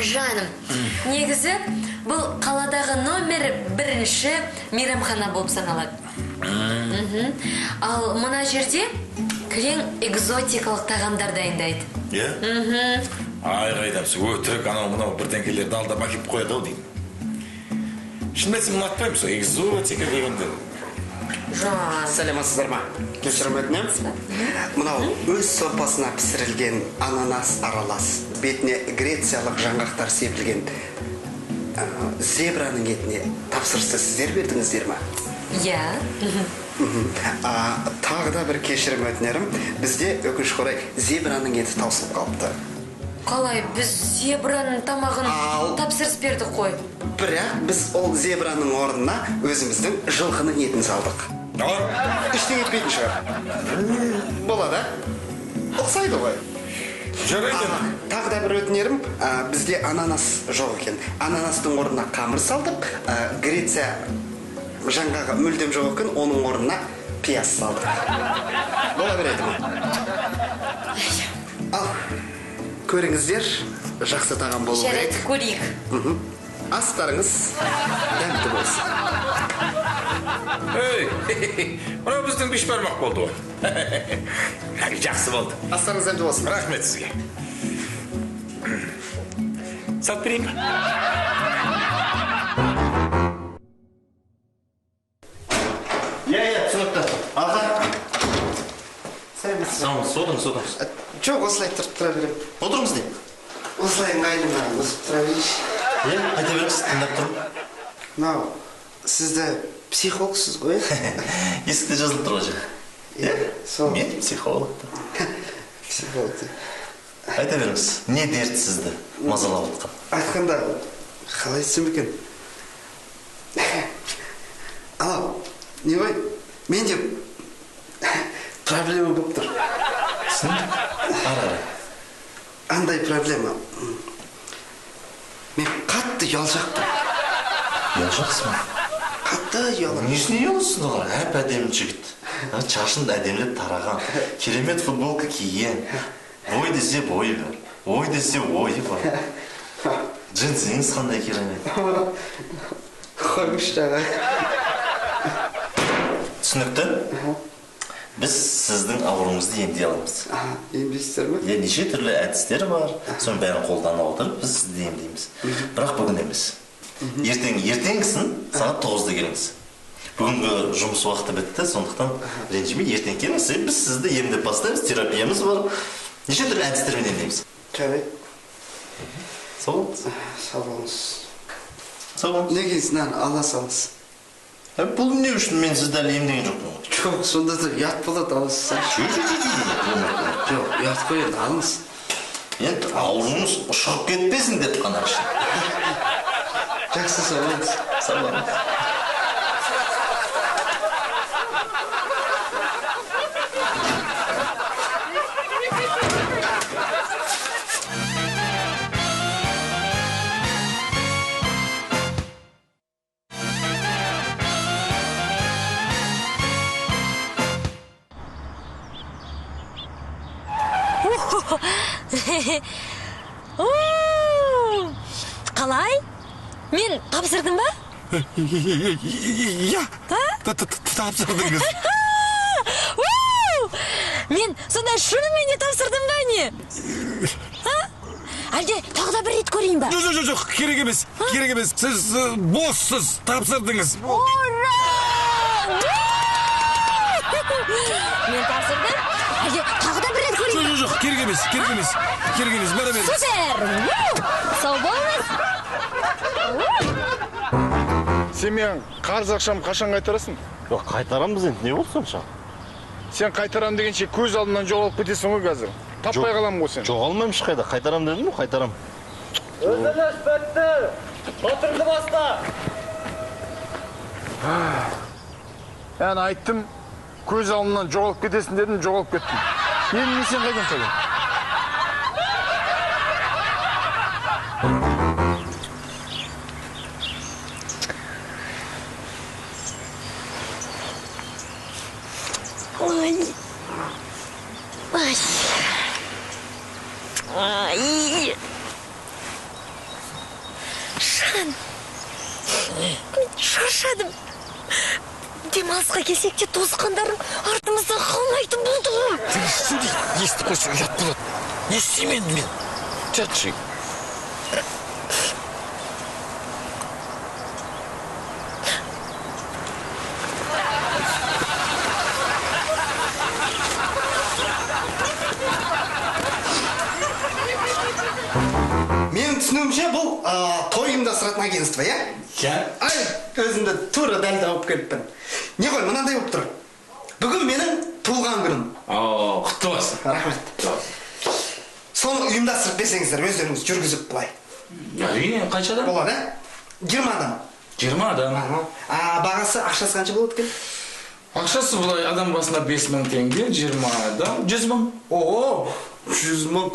Жаным, негізі бұл қаладағы номер 1-ші мейрамхана болып саналады. Ал мына жерде кілең экзотикалық тағамдар дайындайды. Ай қайдамсы, өтірік анау-мынау бірдеңкелерді алдап әкеп қояды ау деймін. Шын айтсам ұнатпаймын сол экзотика дегенді. Сәлематсыздар ма? Кешірім өтінемін. Мынау өз сорпасына пісірілген ананас аралас, бетіне грециялық жаңғақтар сепілген зебраның етіне тапсырысты сіздер бердіңіздер ма? Иә. Тағы да бір кешірім өтінерім. Бізде өкінішке орай зебраның еті таусылып қалыпты. Қалай, біз зебраның тамағын тапсырыс бердік қой. Бірақ біз ол зебраның орнына өзіміздің жылқының етін салдық. Іштен етпейтін шығар. Болады, ұқсайды ғой. Жарайды. Тағы да бір өтінерім, бізде ананас жоқ екен. Ананастың орнына қамыр салдық, Греция жаңғағы мүлдем жоқ екен, оның орнына пияз салдық. Бола береді ме? Ал, көріңіздер, жақсы тағам болу керек. Жарайды, көрейік. Астарыңыз дәмді болсын. Мына біздің беш бармақ болды ғой. Жақсы болды. Астарыңыз дәмді болсын. Рахмет сізге. Салып берейін ба? Түсінікті. Аға. Сауыңыз, отырыңыз. Жоқ, осылай тұрып тұра берем. Отырыңыз дейм. Осылай ыңғайлыма өсіп тұра берейші. Айта беріңіз, тыңдап тұрмын. Мынау, сізді психологсыз ғой? Есікте жазылып тұр ғой. Мен психологты. Психологты. Айта беріңіз, не дерт сізді мазалап отқан? Айтқанда, қалай түсім екен? Алау, не ғой? Менде проблема болып тұр. Түсін? Ара. Андай проблема. Мен қатты ұялшақпын. Ұялшақсың ба? Қатты ұялым. Несіне ұялысың оған? Әп әдемі жігіт. Шашын әдемілеп тараған. Керемет футболка киген. Бой десе бойы бар. Ой десе ойы бар. Джинсіңіз қандай керемет. Қоймышты аға. Түсінікті? Біз сіздің ауруыңызды емдей аламыз. Емдейсіздер ме? Неше түрлі әдістер бар. Соның бәрін қолдана отырып, біз сізді емдейміз. Бірақ бүгін емес. Ертеңгісін сағат 9-да келіңіз. Бүгінгі жұмыс уақыты бітті, сондықтан ренжімей ертең келіңіз. Біз сізді емдеп бастаймыз, терапиямыз бар. Неше түрлі әдістермен емдейміз. Жарай. Сау болыңыз. Сау болыңыз. Сау болыңыз. Не кейсінен ала салыңыз. Бұл не үшін мен сізді әлі емдеген жоқпын? Жоқ, сонда да ұят болады алыңыз. Жоқ, ұят қой енді алыңыз. Енді ауруыңыз ұшып кетпесін деп қана үшін. Жақсы, сау болыңыз. Сау болыңыз. Қалай? Мен тапсырдым ба? Иә, тапсырдыңыз. Мен сонда шынымен де тапсырдым ба не? Әлде тағы да бір рет көрейін ба? Жоқ, керек емес. Сіз боссыз, тапсырдыңыз. Ура! Мен тапсырдым. Әлде тағы да бір рет көрейін ба? Жоқ, керек емес. Бәрі бері. Супер! Сау болыңыз. Сен мен қарыз ақшам қашан қайтарасың? Жоқ, қайтарамыз енді, не болды сонша? Сен қайтарам дегенше көз алдымнан жоғалып кетесің ғой қазір. Таппай қалам ғой сен. Жоғалмаймын ешқайда, қайтарам дедім ғой, қайтарам. Өзіліс бітті! Отырды баста! Ән айттым, көз алдымнан жоғалып кетесің дедім, жоғалып кеттім. Енді не сен қайдан сәлем? Ай. Ай. Шан. Шаршадым. Демалысқа келсек те тосқандарым артымыздан қалмайтын болды ғой. Естіп қойшы, ұят болады. Не істеймін мен? Жатшы. Менің түсінуімше бұл той ұйымдастыратын агентство, иә? Иә? Ай, өзімді тура дәл тауып келіппін. Не ғой, мынандай болып тұр. Бүгін менің туылған күнім. Құтты болсын. Рахмет. Соны ұйымдастырып берсеңіздер, өздеріңіз жүргізіп былай. Әрине, қанша адам? Болады, 20 адам. 20 адам. Бағасы, ақшасы қанша болады екен? Ақшасы бұлай адам басына 5000 теңге, 20 адам, 100 мың. О, 100 мың.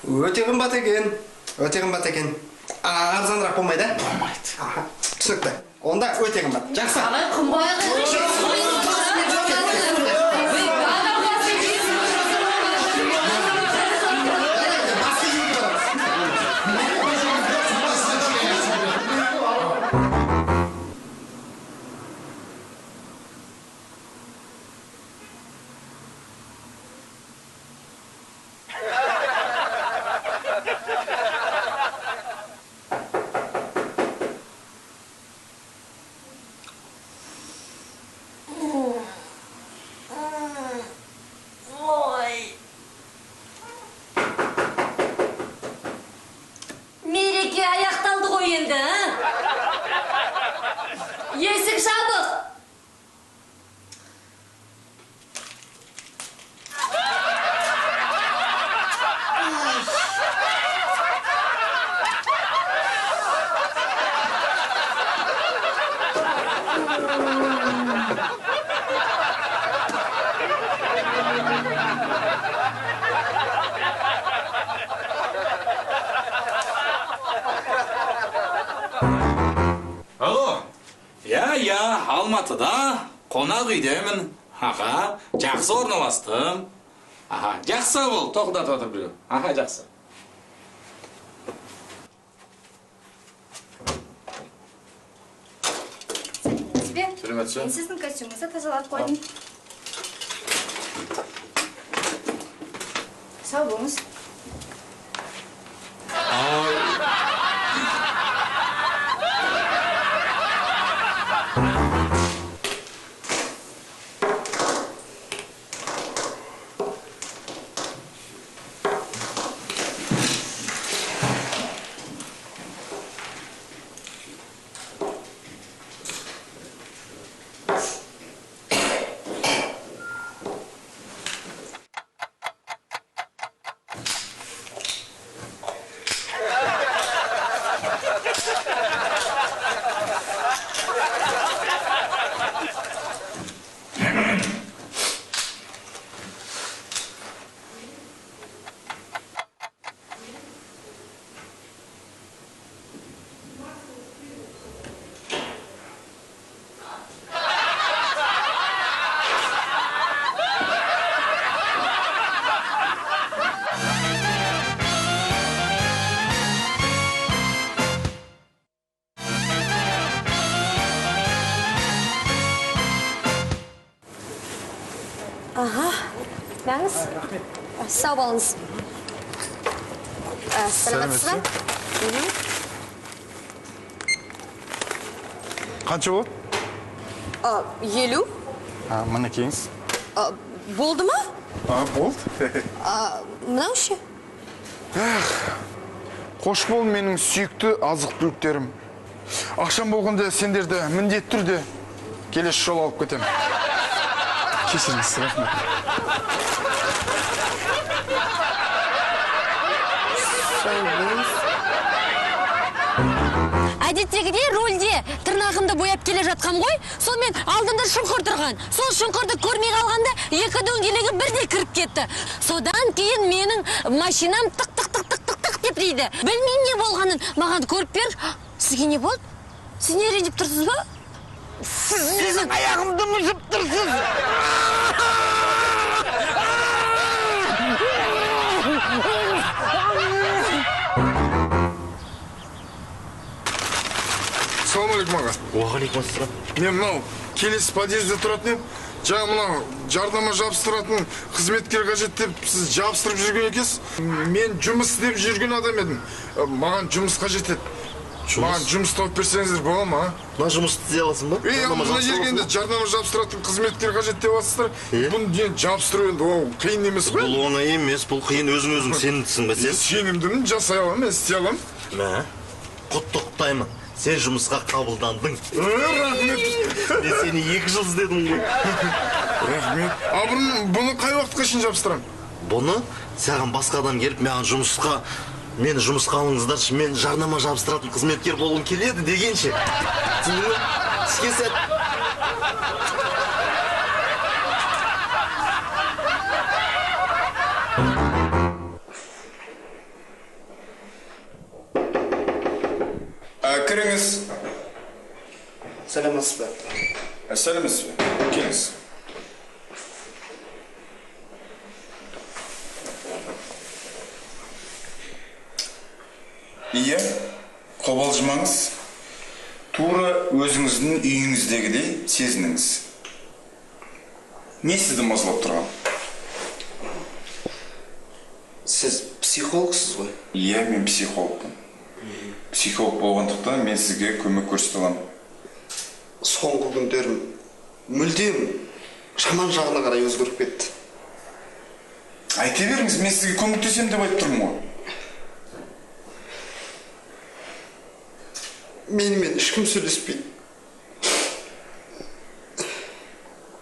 Өте қымбат екен. Өте қымбат екен. Арзанырақ болмайды? Болмайды. Түсінікті. Онда өте қымбат. Жақсы. Қалай қымбат? Мереке аяқталды ғой енді, есік жабық. Алло. Я Алматыда қонақ үйдемін. Аға, жақсы орналастым. Аға, жақсы бол, тоқтатып отыр біреу. Аға, жақсы. Сәлеметсіз. Мен сіздің костюміңізді тазалап қойдым. Сау болыңыз. Аха, мәңіз. Сау болыңыз. Сәлеметсіз ба? Қанша болады? 50. Мінекейіңіз. Болды ма? Болды. Мынау ше? Қош бол менің сүйікті азық-түліктерім. Ақшам болғанда сендерді міндетті түрде келесі жол алып кетем. Кешіріңіз, рахмет. Әдеттегідей рөлде тырнағымды бояп келе жатқам ғой, сонымен алдында шұңқыр тұрған. Сол шұңқырды көрмей қалғанда екі дөңгелегі бірдей кіріп кетті. Содан кейін менің машинам тық-тық-тық-тық-тық деп дейді. Білмеймін не болғанын, маған көріп бер. Сізге не болды? Сіз не ренжіп тұрсыз ба? Сіз менің аяғымды мүжіп тұрсыз. ассалаумағалейкум аға. Уағалейкумассалам. Мен мынау келесі подъезде тұратын едім. Жаңа мынау жарнама жабыстыратын қызметкер қажет деп сіз жабыстырып жүрген екенсіз. Мен жұмыс істеп жүрген адам едім. Маған жұмыс қажет еді. Маған жұмыс тауып берсеңіздер бола ма? Мына жұмысты істей аласың ба? Мына жерге енді жарнама жабыстыратын қызметкер қажет деп жатсыздар. Бұны енді жабыстыру енді ол қиын емес қой. Бұл оңай емес, бұл қиын, өзің сенімдісің бе сен? Сенімдімін, жасай аламын, істей аламын. Мә, құттықтаймын. Сен жұмысқа қабылдандың. Рахмет. Мен сені 2 жыл іздедім ғой. Рахмет. Бұны қай уақытқа шейін жабыстырамын? Бұны саған басқа адам келіп, мені жұмысқа алыңыздаршы, мен жарнама жабыстыратын қызметкер болғым келеді дегенше. Түсіндің бе? Іске сәт. Кіріңіз. Сәлеметсіз бе? Сәлеметсіз бе? Келіңіз. Иә, қобалжымаңыз. Тура өзіңіздің үйіңіздегідей сезініңіз. Не сізді мазалап тұрған? Сіз психологсыз ғой? Иә, мен психологпын. Психолог болғандықтан мен сізге көмек көрсете аламын. Соңғы күндерім мүлдем жаман жағына қарай өзгеріп кетті. Айта беріңіз, мен сізге көмектесемін деп айтып тұрмын ғой. Менімен ешкім сөйлеспейді.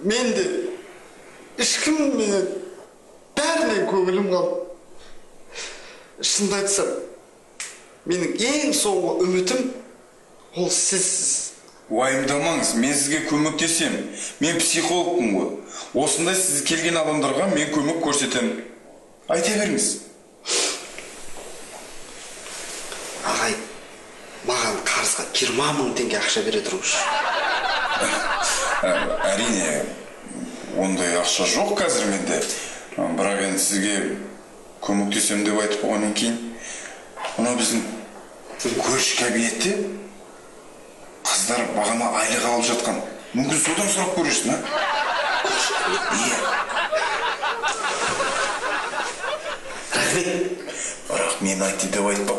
Мен де ешкіммен бәрінен көңілім қалды. Шынымды айтсам, менің ең соңғы үмітім ол сізсіз. Уайымдамаңыз, мен сізге көмектесем. Мен психологпын ғой. Осындай сіз келген адамдарға мен көмек көрсетемін. Айта беріңіз. Ағай, маған қарызға 20 000 теңге ақша бере тұрыңызшы. Әрине, ондай ақша жоқ қазір менде. Бірақ енді сізге көмектесем деп айтып болғаннан кейін, мына біздің көрші кабинетте қыздар бағана айлық алып жатқан. Мүмкін содан сұрап көресің, а? Иә. Рахмет. Бірақ мен айтты деп айтпа.